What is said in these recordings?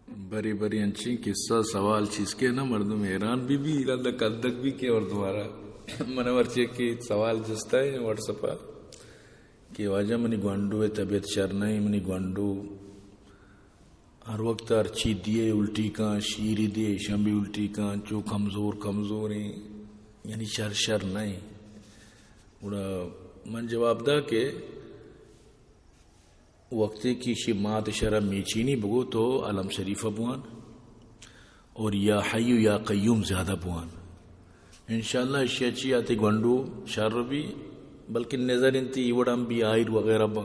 بری بری انچی قصہ سوال چیز کے نا مردم حیران بھی ارادہ کدک بھی کے اور دوبارہ منور چیک کی سوال جستا ہے واٹس اپا کہ واجہ منی گوانڈو ہے طبیعت شرنائی منی گوانڈو ہر وقت ہر چی دیے الٹی کان شیری دیے شمبی الٹی کان جو کمزور ہیں یعنی شر نہیں بڑا من جواب دا کہ وقتی کی شی مات شرح میچینی بگو تو علم شریفہ بوان اور یا حیو یا قیوم زیادہ بوان انشاءاللہ اشیاء چی آتی گوانڈو شر بھی بلکہ نظر انتی ایوڑام بھی آئیر وغیرہ با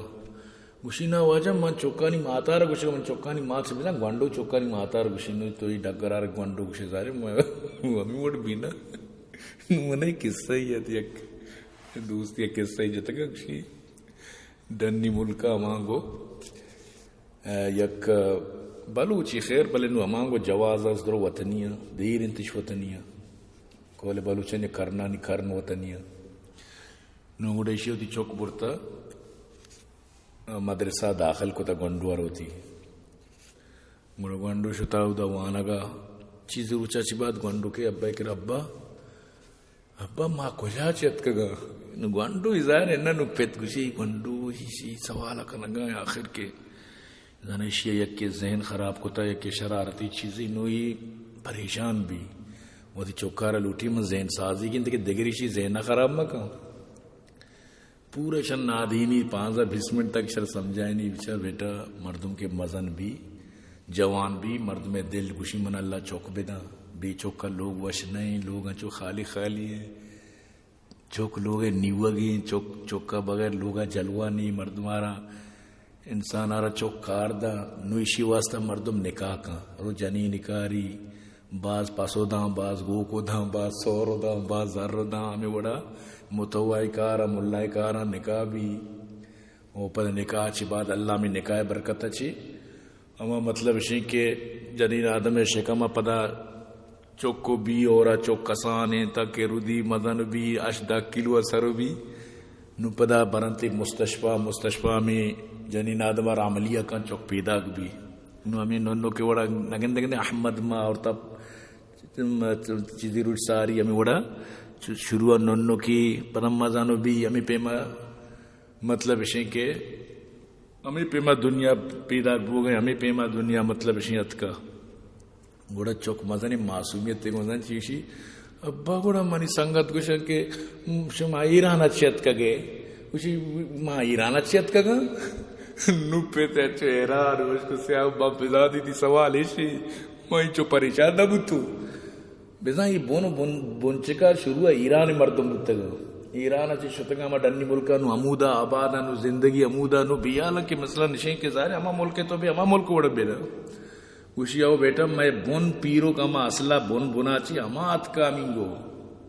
گوشینا واجہ من چوکانی ماتا رہا گوشی من چوکانی مات سے بینا گوانڈو چوکانی ماتا رہا گوشینا تو ہی ڈگر آرہ گوانڈو گوشی زارے ہمیں وڑ بینا منہ قصہ ہی آتی ایک دوستی ایک قصہ ہی جتا گا گوشی دنی ملکا مانگو یک بلوچی خیر بلنو مانگو جواز از درو وطنیہ دیر انتش وطنیہ کول بلوچن یا کرنانی کرن وطنیہ نو گوڑیشی ہوتی چوک برتا مدرسہ داخل کو تا گنڈوار ہوتی گوڑا گنڈو شتاو دا وانگا چیز روچا چی بات گنڈو کے ابا اکر ابا ما کجا چیت کگا نو گنڈو ازار ہے نو پیت گوشی گنڈو ہی سوالا کنگا آخر کے زنشی یک کے ذہن خراب کتا یک کے شرارتی چیزی نوی پریشان بھی وہ دی چوکارا لوٹی من ذہن سازی کی انتظر دگری چیز ذہن خراب مکا پورا شن نادینی 15-20 منٹ تک شر سمجھائے نہیں بچار بیٹا مردم کے مزن بھی جوان بھی مردم دل گوشی من اللہ چوک بیدا بے چوکا لوگ وش نہیں لوگ چو خالی ہیں چوک لوگ نیوگی چوکا بغیر لوگا جلوہ نہیں مردمارا انسان آرہ چوک کار دا نویشی واسطہ مردم نکاح کا رو جنی نکاری بعض پاسو داں بعض گوکو داں بعض سورو داں بعض ذر داں ہمیں وڑا متوائی کارا ملائی کارا نکاح بھی وہ پتہ نکاح چی بعد اللہ میں نکاح برکت چی اما مطلب اسی کہ جنین آدم شکمہ پدا چوکو بھی اورا چوک کسانے تاکہ رودی مدن بھی اشدہ کلو اثر بھی نو پدا برنتی مستشفہ میں جنین آدم اور عملیہ کا چوک پیدا بھی نو ہمیں نونو کے وڑا نگندگنے احمد ما اور تب چیزی روٹ ساری ہمیں وڑا شروع نونو کی پرم مزانو بھی ہمیں پیما مطلب اسی کہ ہمیں پیما دنیا پیدا ہو گئے ہمیں پیما دنیا مطلب اسی ات کا گوڑا چوک مزانی معصومیت تے مزان چیشی ابا گوڑا منی سنگت گوشن کہ شما ایران اچھت کا گئے گوشی ما ایران اچھت کا گا نو پیتے چو ایران وشکو سیاہ با بزادی دی سوال ایشی ما چو پریشان نبوتو بزان یہ بون چکا شروع ایران مردم بودتا گا ایران اچھی شتگا ما ڈنی ملکا نو عمودا آبادا نو زندگی عمودا نو بیالا کہ مثلا نشین کے ظاہر اما ملکے تو بھی اما ملک وڑا بیرا گوشی آو بیٹا میں بون پیرو کا ما اصلا بنا چی اما ات کا امینگو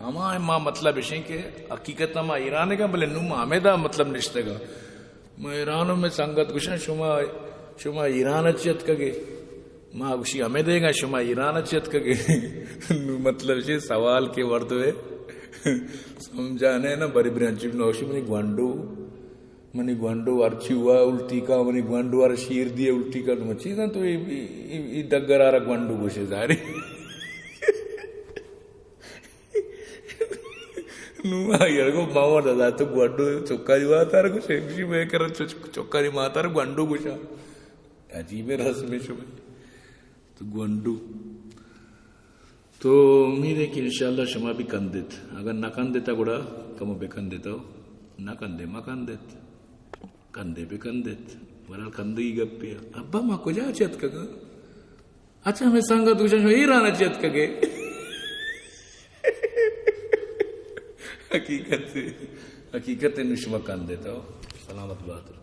اما مطلب ایشیں کہ حقیقت ما ایرانے گا بلے نو ما ہمیں دا مطلب نشتے گا ما ایرانوں میں سنگت گوشن شما ایران اچیت کگے ما گوشی ہمیں دے گا شما ایران اچیت کگے نو مطلب ایشیں سوال کے وردو ہے سمجھانے نا بری برانچی نوشی منی گوانڈو ارچی ہوا الٹی کا منی گوانڈو ار شیر دیے الٹی کا نو چیزاں تو ای ڈگر آرہ گوانڈو گوشے ظاہری نو آگیا گو ماما دادا تو گوانڈو چوکاری ماتا رہا گوشے گوشی میں کر چوکاری ماتا رہا گوانڈو گوشا عجیب رسم شو تو گوانڈو تو امید ہے کہ انشاءاللہ شما بھی کن دیت اگر نہ کن دیتا گوڑا کمو بے کن دیتا ہو نہ کن دے ما کن دیت کندے بھی کندیت ورال کندگی گپ پیا ابا ما کجا چیت کگا اچھا میں سانگا دوشن شو ایران چیت کگے حقیقت نشما کندیتا ہو سلامت بات